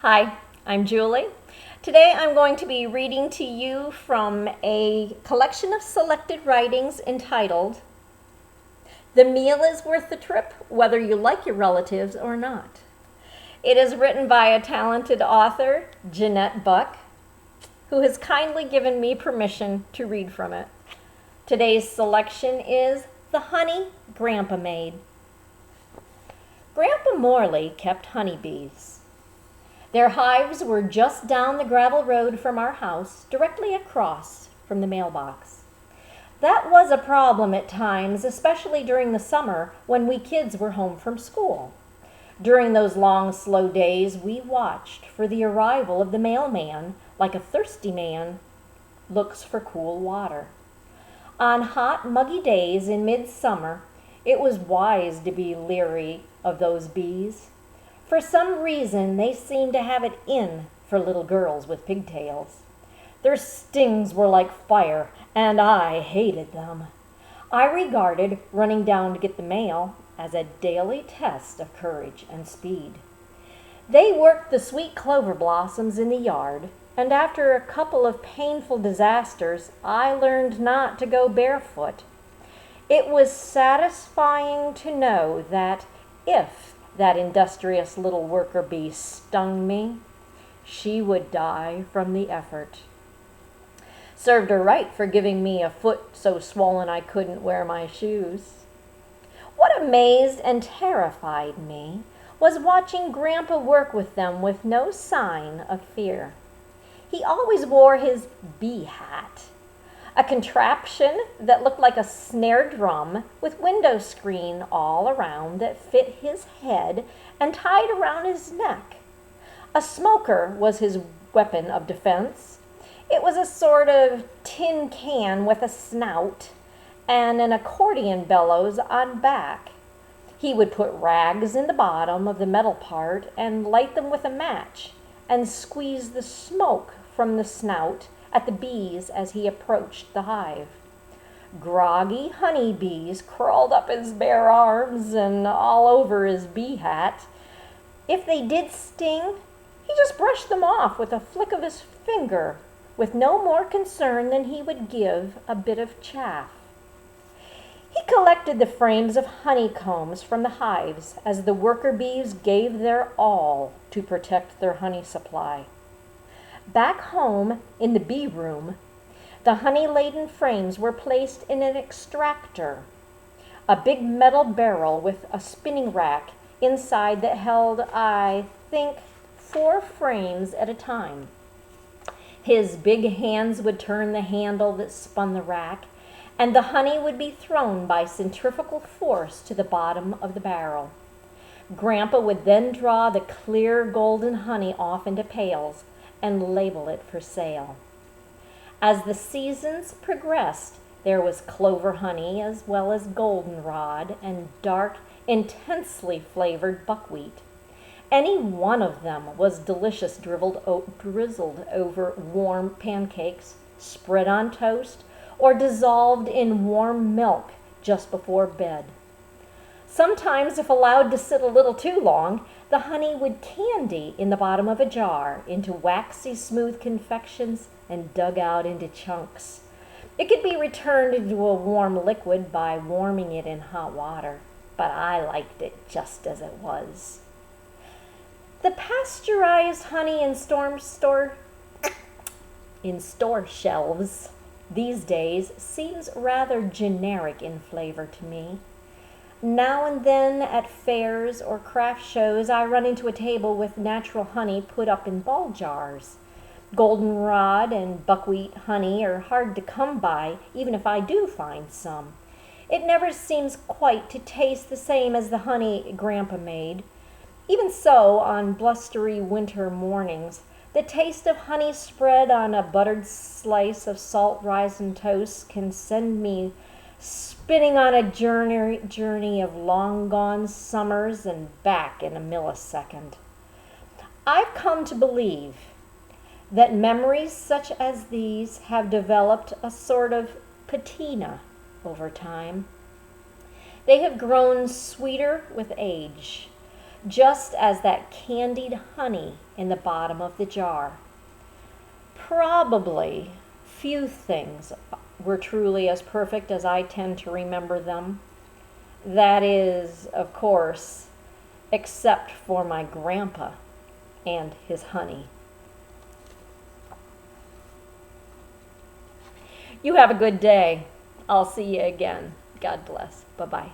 Hi, I'm Julie. Today I'm going to be reading to you from a collection of selected writings entitled "The Meal is Worth the Trip, Whether You Like Your Relatives or Not." It is written by a talented author, Jeannette Buck, who has kindly given me permission to read from it. Today's selection is The Honey Grandpa Made. Grandpa Morley kept honeybees. Their hives were just down the gravel road from our house, directly across from the mailbox. That was a problem at times, especially during the summer when we kids were home from school. During those long, slow days, we watched for the arrival of the mailman like a thirsty man looks for cool water. On hot, muggy days in midsummer, it was wise to be leery of those bees. For some reason, they seemed to have it in for little girls with pigtails. Their stings were like fire, and I hated them. I regarded running down to get the mail as a daily test of courage and speed. They worked the sweet clover blossoms in the yard, and after a couple of painful disasters, I learned not to go barefoot. It was satisfying to know that if that industrious little worker bee stung me, she would die from the effort. Served her right for giving me a foot so swollen I couldn't wear my shoes. What amazed and terrified me was watching Grandpa work with them with no sign of fear. He always wore his bee hat, a contraption that looked like a snare drum with window screen all around that fit his head and tied around his neck. A smoker was his weapon of defense. It was a sort of tin can with a snout and an accordion bellows on back. He would put rags in the bottom of the metal part and light them with a match and squeeze the smoke from the snout at the bees as he approached the hive. Groggy honey bees crawled up his bare arms and all over his bee hat. If they did sting, he just brushed them off with a flick of his finger, with no more concern than he would give a bit of chaff. He collected the frames of honeycombs from the hives as the worker bees gave their all to protect their honey supply. Back home in the bee room, the honey-laden frames were placed in an extractor, a big metal barrel with a spinning rack inside that held, I think, 4 frames at a time. His big hands would turn the handle that spun the rack, and the honey would be thrown by centrifugal force to the bottom of the barrel. Grandpa would then draw the clear golden honey off into pails and label it for sale. As the seasons progressed, there was clover honey as well as goldenrod and dark, intensely flavored buckwheat. Any one of them was delicious drizzled over warm pancakes, spread on toast, or dissolved in warm milk just before bed. Sometimes, if allowed to sit a little too long, the honey would candy in the bottom of a jar into waxy smooth confections and dug out into chunks. It could be returned into a warm liquid by warming it in hot water, but I liked it just as it was. The pasteurized honey in store shelves these days seems rather generic in flavor to me. Now and then at fairs or craft shows, I run into a table with natural honey put up in ball jars. Goldenrod and buckwheat honey are hard to come by, even if I do find some. It never seems quite to taste the same as the honey Grandpa made. Even so, on blustery winter mornings, the taste of honey spread on a buttered slice of salt raisin toast can send me spinning on a journey of long-gone summers and back in a millisecond. I've come to believe that memories such as these have developed a sort of patina over time. They have grown sweeter with age, just as that candied honey in the bottom of the jar. Probably few things were truly as perfect as I tend to remember them. That is, of course, except for my grandpa and his honey. You have a good day. I'll see you again. God bless. Bye-bye.